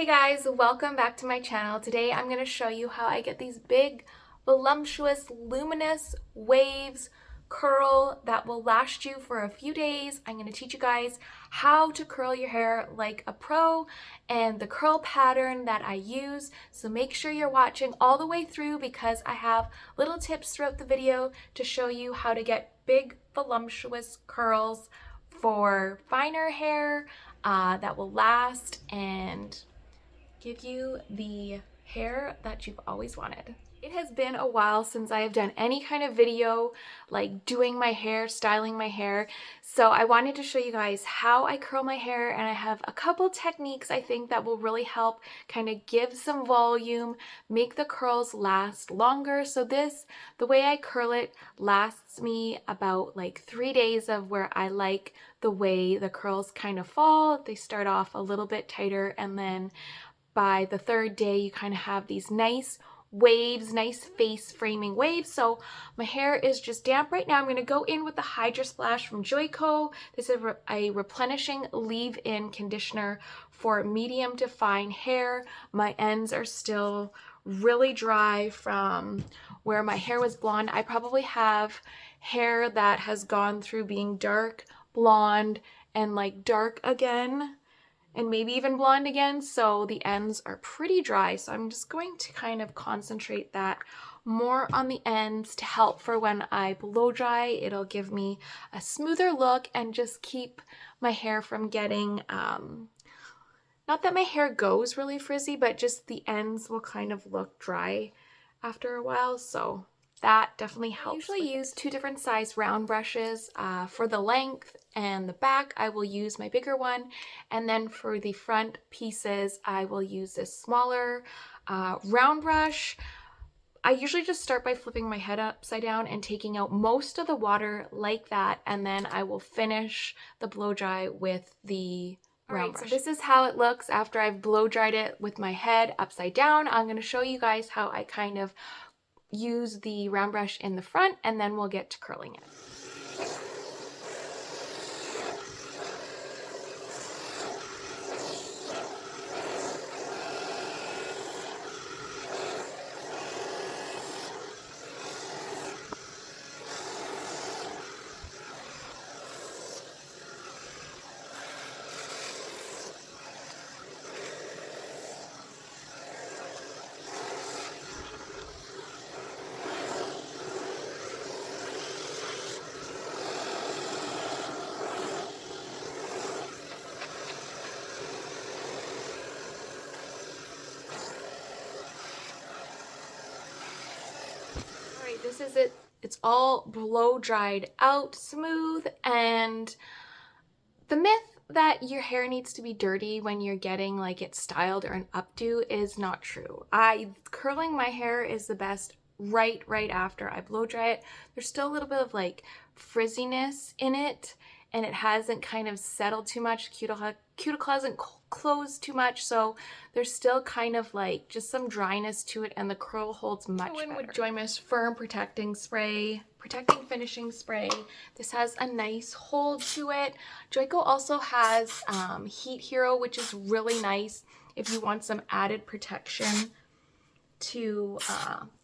Hey guys, welcome back to my channel. Today I'm going to show you how I get these big, voluptuous, luminous waves curl that will last you for a few days. I'm going to teach you guys how to curl your hair like a pro and the curl pattern that I use. So make sure you're watching all the way through because I have little tips throughout the video to show you how to get big, voluptuous curls for finer hair that will last and give you the hair that you've always wanted. It has been a while since I have done any kind of video like doing my hair, styling my hair. So I wanted to show you guys how I curl my hair, and I have a couple techniques I think that will really help kind of give some volume, make the curls last longer. So the way I curl it lasts me about like 3 days of where I like the way the curls kind of fall. They start off a little bit tighter, and then by the third day you kind of have these nice waves, nice face framing waves. So my hair is just damp right now. I'm going to go in with the Hydra Splash from Joico. This is a replenishing leave-in conditioner for medium to fine hair. My ends are still really dry from where my hair was blonde. I probably have hair that has gone through being dark, blonde, and like dark again, and maybe even blonde again, so the ends are pretty dry. So I'm just going to kind of concentrate that more on the ends to help for when I blow dry. It'll give me a smoother look and just keep my hair from getting, not that my hair goes really frizzy, but just the ends will kind of look dry after a while, so that definitely helps. I usually use 2 different size round brushes. For the length and the back, I will use my bigger one, and then for the front pieces, I will use this smaller round brush. I usually just start by flipping my head upside down and taking out most of the water like that, and then I will finish the blow dry with the round brush. So this is how it looks after I've blow dried it with my head upside down. I'm going to show you guys how I kind of use the round brush in the front, and then we'll get to curling it. This is it. It's all blow dried out smooth, and the myth that your hair needs to be dirty when you're getting like it styled or an updo is not true. Curling my hair is the best right after I blow dry it. There's still a little bit of like frizziness in it, and it hasn't kind of settled too much. Cuticle hasn't closed too much, so there's still kind of like just some dryness to it, and the curl holds much better. With Joymiss Firm Protecting Finishing Spray. This has a nice hold to it. Joico also has Heat Hero, which is really nice if you want some added protection to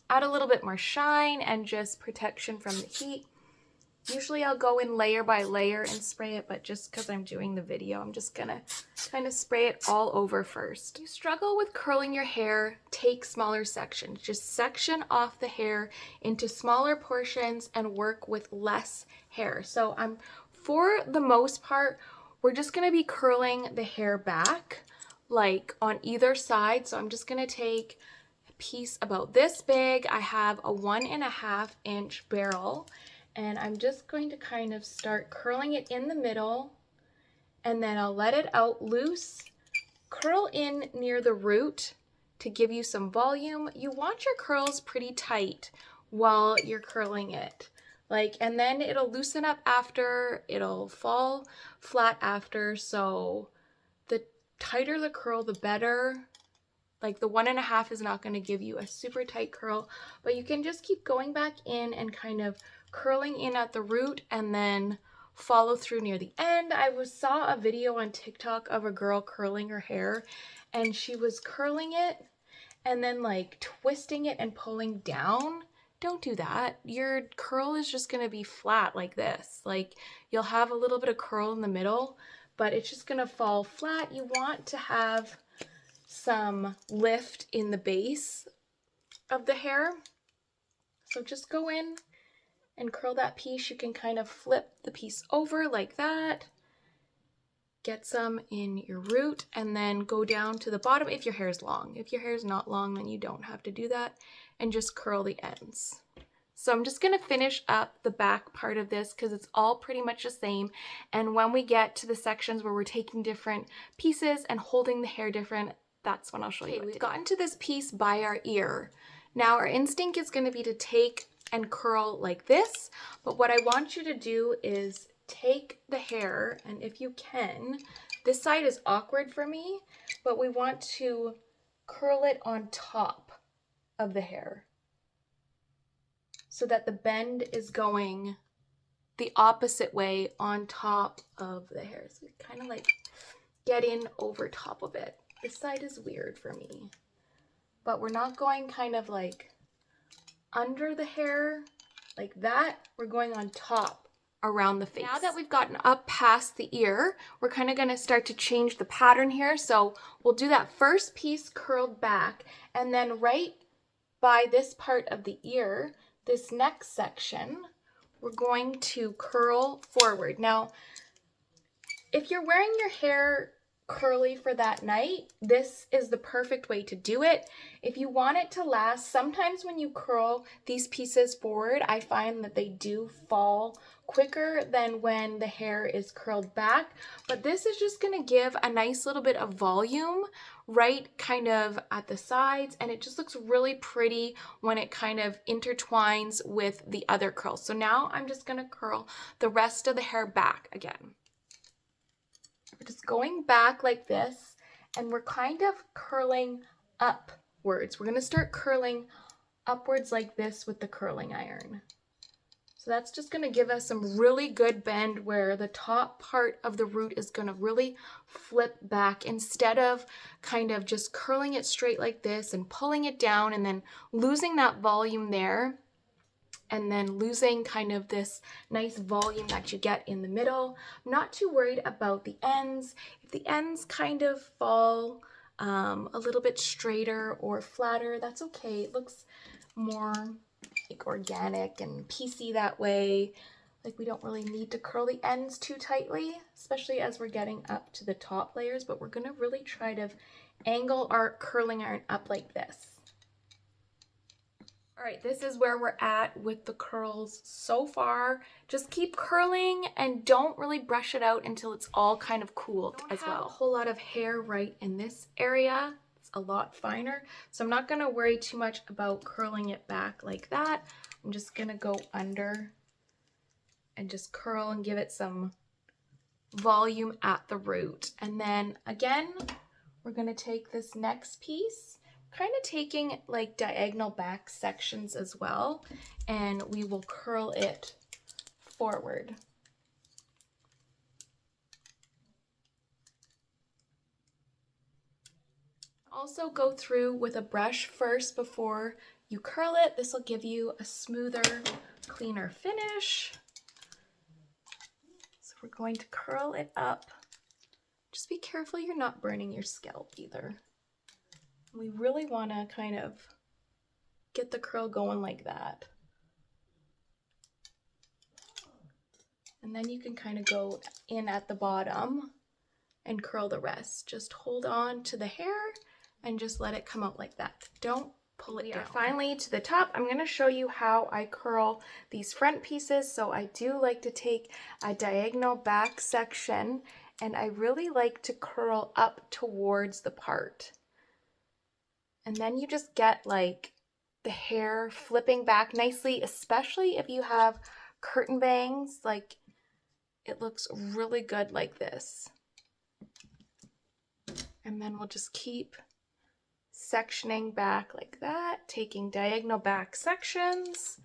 add a little bit more shine and just protection from the heat. Usually I'll go in layer by layer and spray it, but just because I'm doing the video, I'm just gonna kind of spray it all over first. If you struggle with curling your hair, take smaller sections. Just section off the hair into smaller portions and work with less hair. So for the most part, we're just gonna be curling the hair back, like on either side. So I'm just gonna take a piece about this big. I have a 1.5 inch barrel, and I'm just going to kind of start curling it in the middle, and then I'll let it out loose, curl in near the root to give you some volume. You want your curls pretty tight while you're curling it, and then it'll loosen up after, it'll fall flat after. So the tighter the curl, the better. Like the 1.5 is not going to give you a super tight curl, but you can just keep going back in and kind of curling in at the root and then follow through near the end. I saw a video on TikTok of a girl curling her hair, and she was curling it and then like twisting it and pulling down. Don't do that. Your curl is just gonna be flat like this. Like you'll have a little bit of curl in the middle, but it's just gonna fall flat. You want to have some lift in the base of the hair. So just go in and curl that piece. You can kind of flip the piece over like that. Get some in your root and then go down to the bottom if your hair is long. If your hair is not long, then you don't have to do that, and just curl the ends. So I'm just gonna finish up the back part of this because it's all pretty much the same. And when we get to the sections where we're taking different pieces and holding the hair different, that's when I'll show you. We've gotten to this piece by our ear. Now our instinct is gonna be to take and curl like this, but what I want you to do is take the hair, and if you can, this side is awkward for me, but we want to curl it on top of the hair so that the bend is going the opposite way on top of the hair. So kind of like get in over top of it. This side is weird for me, but we're not going kind of like under the hair like that. We're going on top around the face. Now that we've gotten up past the ear, we're kind of going to start to change the pattern here. So we'll do that first piece curled back, and then right by this part of the ear, this next section, we're going to curl forward. Now, if you're wearing your hair curly for that night, this is the perfect way to do it. If you want it to last, sometimes when you curl these pieces forward, I find that they do fall quicker than when the hair is curled back, but this is just going to give a nice little bit of volume right kind of at the sides, and it just looks really pretty when it kind of intertwines with the other curls. So now I'm just going to curl the rest of the hair back again. We're just going back like this, and we're kind of curling upwards. We're going to start curling upwards like this with the curling iron. So that's just going to give us some really good bend where the top part of the root is going to really flip back instead of kind of just curling it straight like this and pulling it down and then losing that volume there, and then losing kind of this nice volume that you get in the middle. I'm not too worried about the ends. If the ends kind of fall a little bit straighter or flatter, that's okay. It looks more like organic and piecey that way. Like we don't really need to curl the ends too tightly, especially as we're getting up to the top layers, but we're gonna really try to angle our curling iron up like this. All right, this is where we're at with the curls so far. Just keep curling and don't really brush it out until it's all kind of cooled as well. A whole lot of hair right in this area. It's a lot finer, so I'm not gonna worry too much about curling it back like that. I'm just gonna go under and just curl and give it some volume at the root. And then again, we're gonna take this next piece, kind of taking like diagonal back sections as well, and we will curl it forward. Also go through with a brush first before you curl it. This will give you a smoother, cleaner finish. So we're going to curl it up. Just be careful you're not burning your scalp either. We really want to kind of get the curl going like that. And then you can kind of go in at the bottom and curl the rest. Just hold on to the hair and just let it come out like that. Don't pull it down. Finally to the top, I'm going to show you how I curl these front pieces. So I do like to take a diagonal back section, and I really like to curl up towards the part. And then you just get like the hair flipping back nicely, especially if you have curtain bangs. Like it looks really good like this. And then we'll just keep sectioning back like that, taking diagonal back sections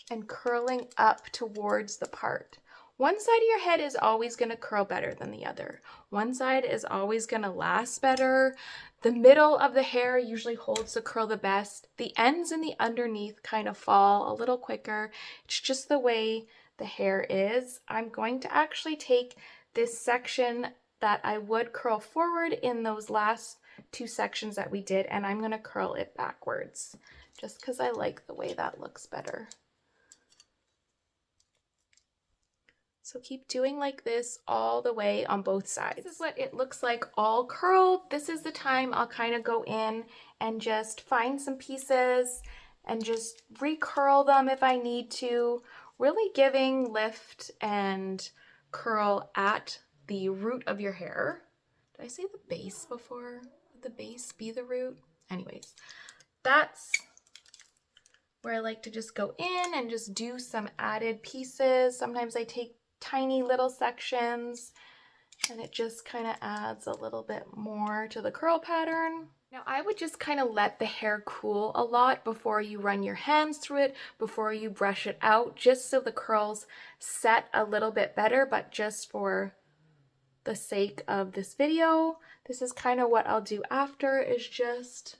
and curling up towards the part. One side of your head is always going to curl better than the other. One side is always going to last better. The middle of the hair usually holds the curl the best. The ends and the underneath kind of fall a little quicker. It's just the way the hair is. I'm going to actually take this section that I would curl forward in those last two sections that we did, and I'm going to curl it backwards just because I like the way that looks better. So keep doing like this all the way on both sides. This is what it looks like all curled. This is the time I'll kind of go in and just find some pieces and just recurl them if I need to, really giving lift and curl at the root of your hair. Did I say the base before? Would the base be the root? Anyways, that's where I like to just go in and just do some added pieces. Sometimes I take tiny little sections and it just kind of adds a little bit more to the curl pattern. Now I would just kind of let the hair cool a lot before you run your hands through it, before you brush it out, just so the curls set a little bit better. But just for the sake of this video, this is kind of what I'll do after, is just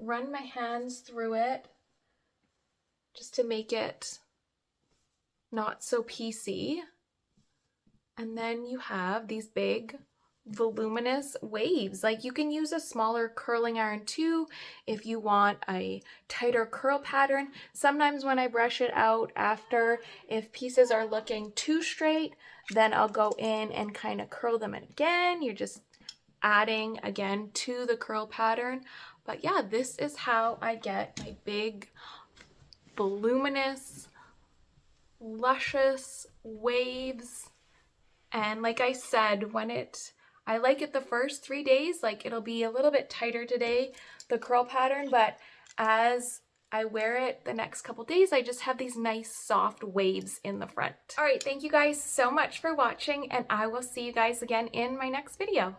run my hands through it just to make it not so piecey. And then you have these big voluminous waves. Like, you can use a smaller curling iron too if you want a tighter curl pattern. Sometimes when I brush it out after, if pieces are looking too straight, then I'll go in and kind of curl them in again. You're just adding again to the curl pattern. But yeah, this is how I get my big voluminous luscious waves. And like I said, I like it the first 3 days, like it'll be a little bit tighter today, the curl pattern, but as I wear it the next couple days, I just have these nice soft waves in the front. All right, thank you guys so much for watching, and I will see you guys again in my next video.